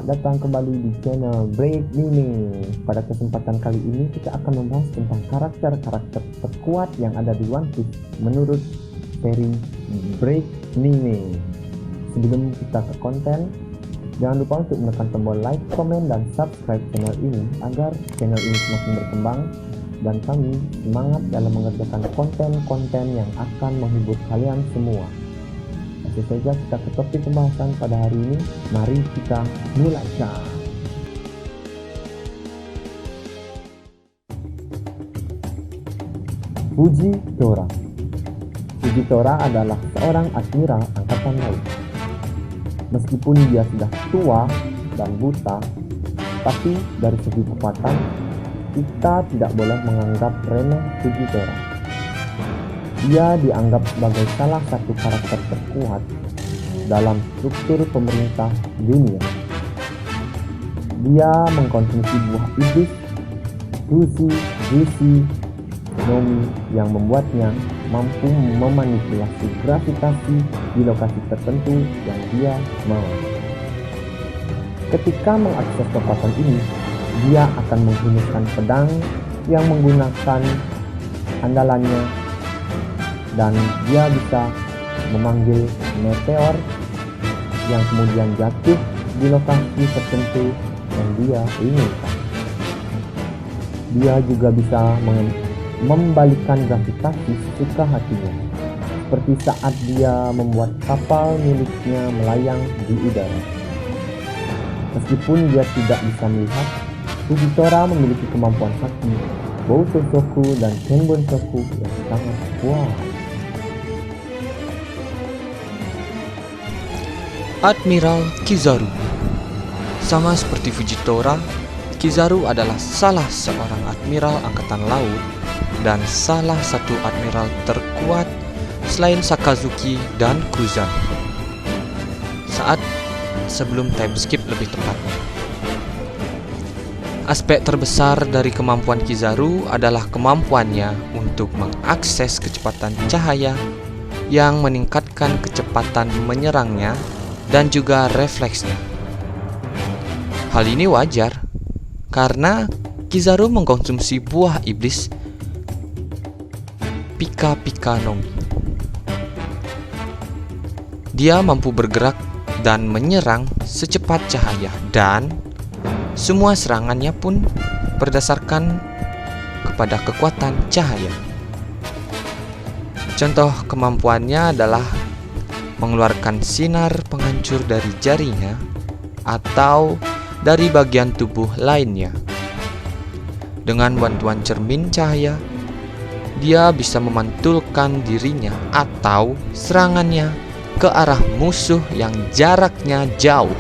Selamat datang kembali di channel Break Mime. Pada kesempatan kali ini kita akan membahas tentang karakter-karakter terkuat yang ada di One Piece menurut seri Break Mime. Sebelum kita ke konten, jangan lupa untuk menekan tombol like, komen, dan subscribe channel ini agar channel ini semakin berkembang dan kami semangat dalam mengerjakan konten-konten yang akan menghibur kalian semua. Langsung saja kita ke topik pembahasan pada hari ini. Mari kita mulaikan. Fujitora. Fujitora adalah seorang admiral angkatan laut. Meskipun dia sudah tua dan buta, tapi dari segi kekuatan kita tidak boleh menganggap remeh Fujitora. Dia dianggap sebagai salah satu karakter terkuat dalam struktur pemerintah dunia. Dia mengkonsumsi buah iblis Zushi Nomi yang membuatnya mampu memanipulasi gravitasi di lokasi tertentu yang dia mau. Ketika mengakses kekuatan ini, dia akan menggunakan pedang yang menggunakan andalannya, dan dia bisa memanggil meteor yang kemudian jatuh di lokasi tertentu yang dia inginkan. Dia juga bisa membalikkan gravitasi sesuka hatinya, seperti saat dia membuat kapal miliknya melayang di udara. Meskipun dia tidak bisa melihat, Fujitora memiliki kemampuan sakti Bousou Soku dan Kenbon Soku yang sangat kuat. Admiral Kizaru. Sama seperti Fujitora, Kizaru adalah salah seorang admiral angkatan laut dan salah satu admiral terkuat selain Sakazuki dan Kuzan saat sebelum time skip lebih tepatnya. Aspek terbesar dari kemampuan Kizaru adalah kemampuannya untuk mengakses kecepatan cahaya yang meningkatkan kecepatan menyerangnya dan juga refleksnya. Hal ini wajar karena Kizaru mengkonsumsi buah iblis Pika-Pika Nomi. Dia mampu bergerak dan menyerang secepat cahaya, dan semua serangannya pun berdasarkan kepada kekuatan cahaya. Contoh kemampuannya adalah mengeluarkan sinar penghancur dari jarinya atau dari bagian tubuh lainnya. Dengan bantuan cermin cahaya, dia bisa memantulkan dirinya atau serangannya ke arah musuh yang jaraknya jauh.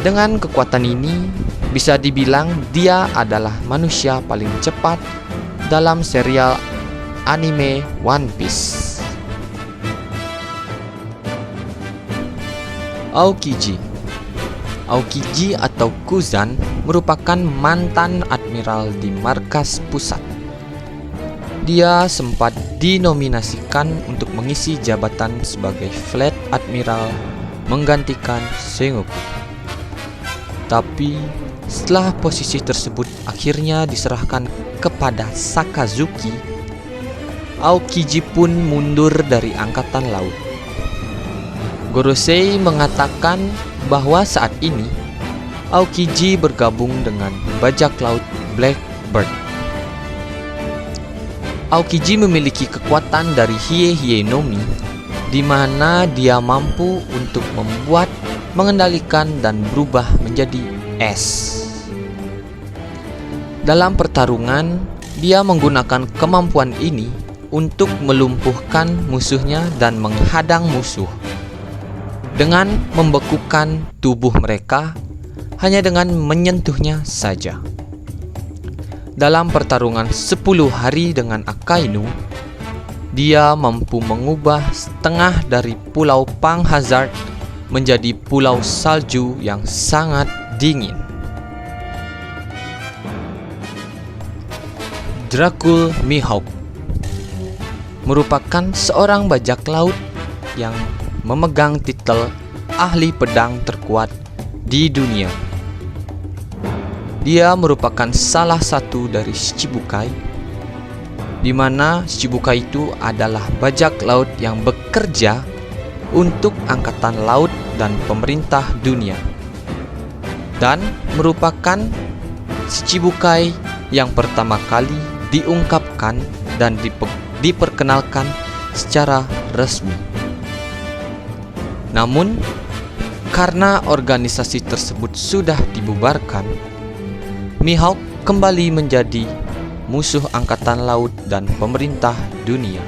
Dengan kekuatan ini, bisa dibilang dia adalah manusia paling cepat dalam serial anime One Piece. Aokiji. Aokiji atau Kuzan merupakan mantan admiral di markas pusat. Dia sempat dinominasikan untuk mengisi jabatan sebagai Fleet Admiral menggantikan Sengoku. Tapi setelah posisi tersebut akhirnya diserahkan kepada Sakazuki, Aokiji pun mundur dari angkatan laut. Gorosei mengatakan bahwa saat ini Aokiji bergabung dengan bajak laut Blackbird. Aokiji memiliki kekuatan dari Hie Nomi, di mana dia mampu untuk membuat, mengendalikan, dan berubah menjadi es. Dalam pertarungan, dia menggunakan kemampuan ini untuk melumpuhkan musuhnya dan menghadang musuh dengan membekukan tubuh mereka hanya dengan menyentuhnya saja. Dalam pertarungan 10 hari dengan Akainu, dia mampu mengubah setengah dari pulau Pang Hazard menjadi pulau salju yang sangat dingin. Dracul Mihawk merupakan seorang bajak laut yang memegang titel ahli pedang terkuat di dunia. Dia merupakan salah satu dari Shichibukai, di mana Shichibukai itu adalah bajak laut yang bekerja untuk Angkatan Laut dan pemerintah dunia, dan merupakan Shichibukai yang pertama kali diungkapkan dan diperkenalkan secara resmi. Namun, karena organisasi tersebut sudah dibubarkan, Mihawk kembali menjadi musuh Angkatan Laut dan pemerintah dunia.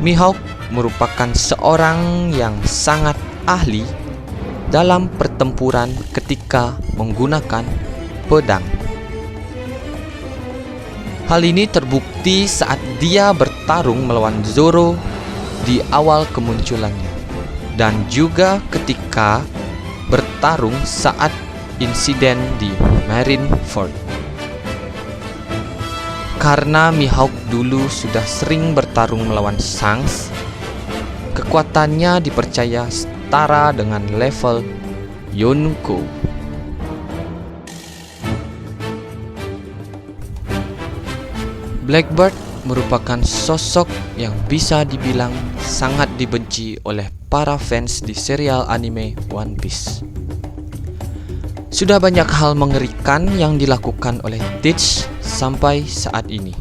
Mihawk merupakan seorang yang sangat ahli dalam pertempuran ketika menggunakan pedang. Hal ini terbukti saat dia bertarung melawan Zoro di awal kemunculannya, dan juga ketika bertarung saat insiden di Marineford. Karena Mihawk dulu sudah sering bertarung melawan Shanks, kekuatannya dipercaya setara dengan level Yonko. Blackbird merupakan sosok yang bisa dibilang sangat dibenci oleh para fans di serial anime One Piece. Sudah banyak hal mengerikan yang dilakukan oleh Teach sampai saat ini.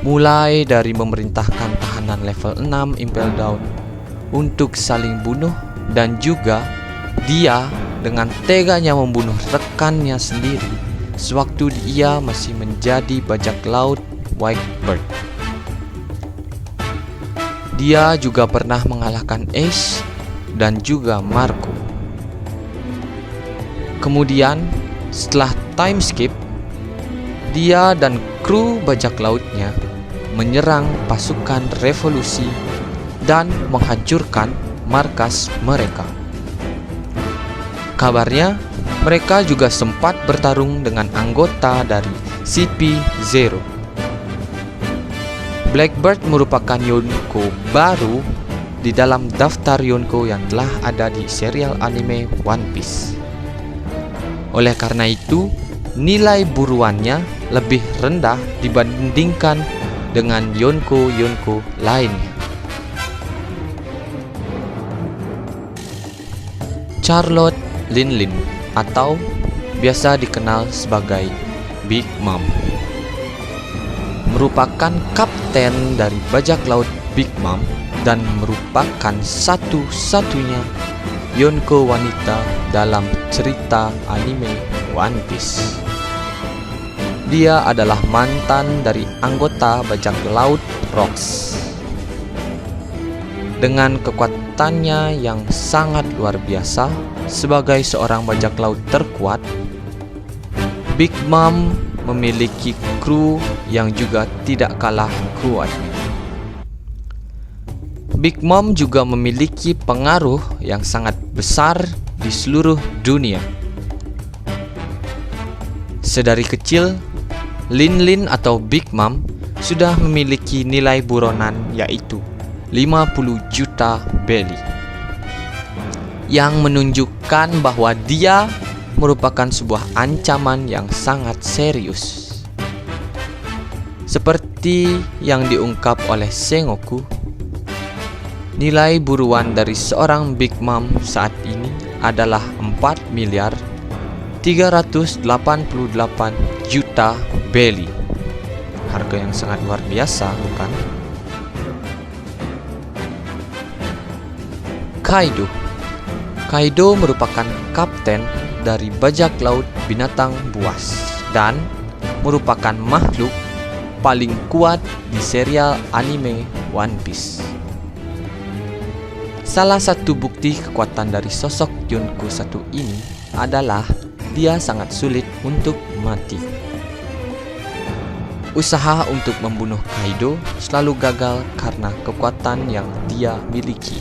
Mulai dari memerintahkan tahanan level 6 Impel Down untuk saling bunuh, dan juga dia dengan teganya membunuh rekannya sendiri sewaktu dia masih menjadi bajak laut Whitebird. Dia juga pernah mengalahkan Ace dan juga Marco. Kemudian, setelah time skip, dia dan kru bajak lautnya menyerang pasukan revolusi dan menghancurkan markas mereka. Kabarnya, mereka juga sempat bertarung dengan anggota dari CP0. Blackbird merupakan Yonko baru di dalam daftar Yonko yang telah ada di serial anime One Piece. Oleh karena itu, nilai buruannya lebih rendah dibandingkan dengan Yonko-Yonko lainnya. Charlotte Linlin, atau biasa dikenal sebagai Big Mom, merupakan kapten dari bajak laut Big Mom dan merupakan satu-satunya Yonko wanita dalam cerita anime One Piece. Dia adalah mantan dari anggota bajak laut Rocks. Dengan kekuatannya yang sangat luar biasa sebagai seorang bajak laut terkuat, Big Mom memiliki kru yang juga tidak kalah kuatnya. Big Mom juga memiliki pengaruh yang sangat besar di seluruh dunia. Sedari kecil, Linlin atau Big Mom sudah memiliki nilai buronan yaitu 50 juta belly, yang menunjukkan bahwa dia merupakan sebuah ancaman yang sangat serius. Seperti yang diungkap oleh Sengoku, nilai buruan dari seorang Big Mom saat ini adalah 4 miliar 388 juta belly. Harga yang sangat luar biasa, bukan? Kaido merupakan kapten dari bajak laut binatang buas dan merupakan makhluk paling kuat di serial anime One Piece. Salah satu bukti kekuatan dari sosok Yonko satu ini adalah dia sangat sulit untuk mati. Usaha untuk membunuh Kaido selalu gagal karena kekuatan yang dia miliki.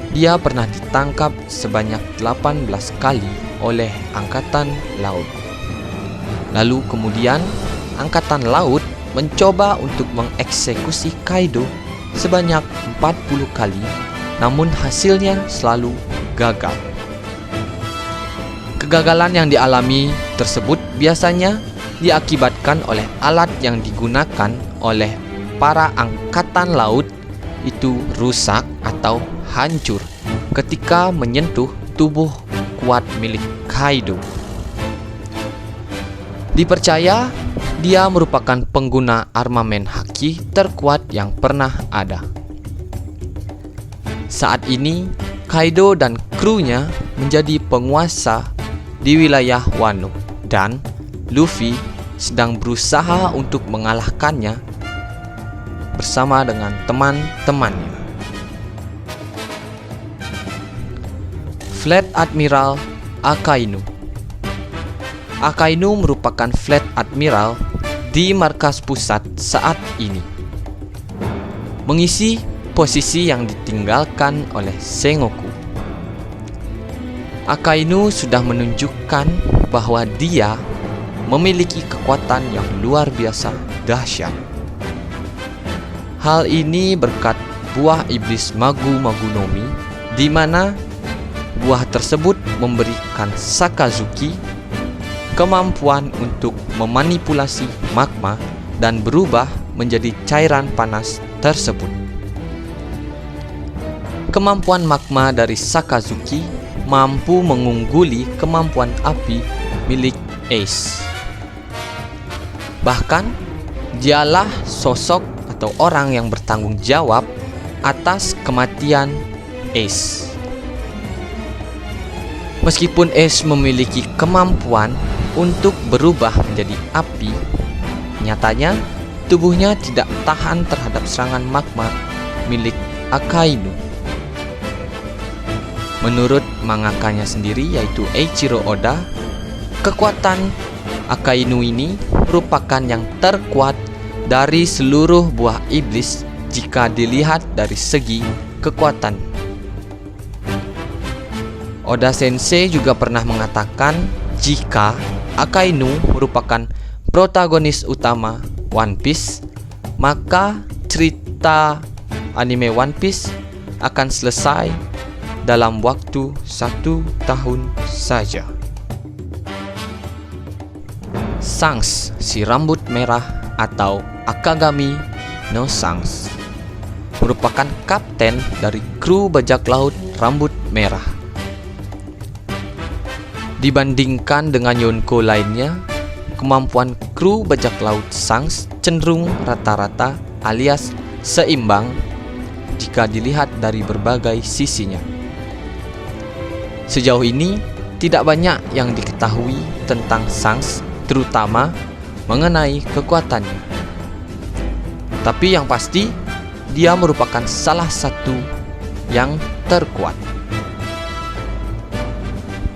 Dia pernah ditangkap sebanyak 18 kali oleh Angkatan Laut. Lalu kemudian Angkatan Laut mencoba untuk mengeksekusi Kaido sebanyak 40 kali namun hasilnya selalu gagal. Kegagalan yang dialami tersebut biasanya diakibatkan oleh alat yang digunakan oleh para angkatan laut itu rusak atau hancur ketika menyentuh tubuh kuat milik Kaido. Dipercaya dia merupakan pengguna armamen haki terkuat yang pernah ada. Saat ini, Kaido dan krunya menjadi penguasa di wilayah Wano dan Luffy sedang berusaha untuk mengalahkannya bersama dengan teman-temannya. Fleet Admiral Akainu. Akainu merupakan Fleet Admiral di markas pusat saat ini, mengisi posisi yang ditinggalkan oleh Sengoku. Akainu sudah menunjukkan bahwa dia memiliki kekuatan yang luar biasa dahsyat. Hal ini berkat buah iblis Magu-Magu no Mi, di mana buah tersebut memberikan Sakazuki kemampuan untuk memanipulasi magma dan berubah menjadi cairan panas tersebut. Kemampuan magma dari Sakazuki mampu mengungguli kemampuan api milik Ace. Bahkan, dialah sosok atau orang yang bertanggung jawab atas kematian Ace. Meskipun Ace memiliki kemampuan untuk berubah menjadi api, nyatanya tubuhnya tidak tahan terhadap serangan magma milik Akainu. Menurut mangakanya sendiri, yaitu Eiichiro Oda, kekuatan Akainu ini merupakan yang terkuat dari seluruh buah iblis jika dilihat dari segi kekuatan. Oda Sensei juga pernah mengatakan jika Akainu merupakan protagonis utama One Piece, maka cerita anime One Piece akan selesai dalam waktu 1 tahun saja. Shanks, si rambut merah atau Akagami no Shanks, merupakan kapten dari kru bajak laut rambut merah. Dibandingkan dengan Yonko lainnya, kemampuan kru bajak laut Shanks cenderung rata-rata alias seimbang jika dilihat dari berbagai sisinya. Sejauh ini, tidak banyak yang diketahui tentang Shanks, terutama mengenai kekuatannya. Tapi yang pasti, dia merupakan salah satu yang terkuat.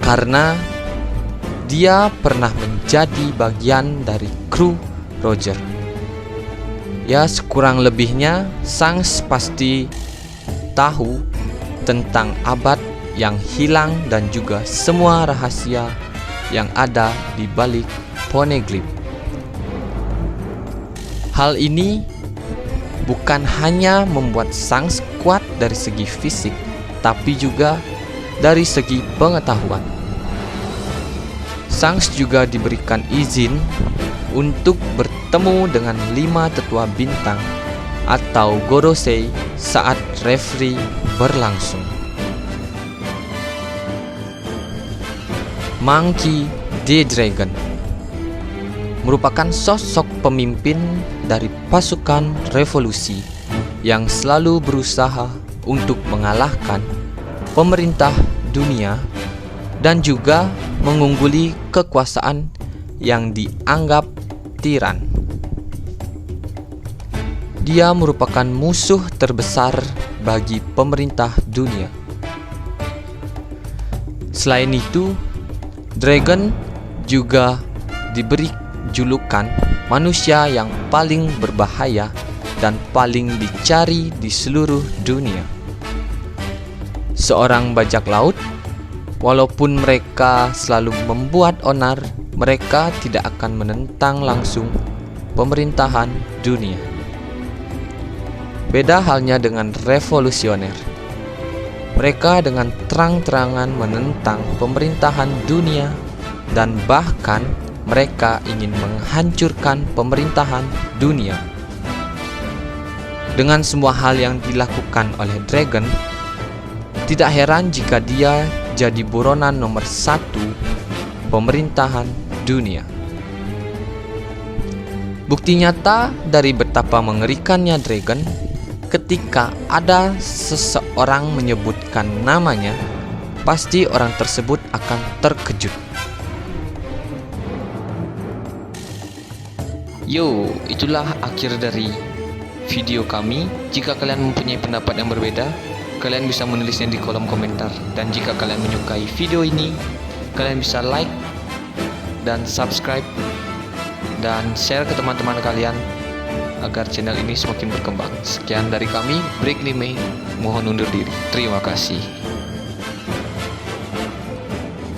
Karena dia pernah menjadi bagian dari kru Roger. Ya, sekurang lebihnya Shanks pasti tahu tentang abad yang hilang dan juga semua rahasia yang ada di balik Poneglyph. Hal ini bukan hanya membuat Shanks kuat dari segi fisik, tapi juga dari segi pengetahuan. Shanks juga diberikan izin untuk bertemu dengan 5 tetua bintang atau Gorosei saat referee berlangsung. Monkey D. Dragon merupakan sosok pemimpin dari pasukan revolusi yang selalu berusaha untuk mengalahkan pemerintah dunia dan juga mengungguli kekuasaan yang dianggap tiran. Dia merupakan musuh terbesar bagi pemerintah dunia. Selain itu, Dragon juga diberi julukan manusia yang paling berbahaya dan paling dicari di seluruh dunia. Seorang bajak laut, walaupun mereka selalu membuat onar, mereka tidak akan menentang langsung pemerintahan dunia. Beda halnya dengan revolusioner. Mereka dengan terang-terangan menentang pemerintahan dunia dan bahkan mereka ingin menghancurkan pemerintahan dunia. Dengan semua hal yang dilakukan oleh Dragon, tidak heran jika dia jadi buronan nomor 1 pemerintahan dunia. Bukti nyata dari betapa mengerikannya Dragon, ketika ada seseorang menyebutkan namanya, pasti orang tersebut akan terkejut. Yo, itulah akhir dari video kami. Jika kalian mempunyai pendapat yang berbeda, kalian bisa menulisnya di kolom komentar. Dan jika kalian menyukai video ini, kalian bisa like dan subscribe dan share ke teman-teman kalian agar channel ini semakin berkembang. Sekian dari kami, Break Anime, mohon undur diri. Terima kasih.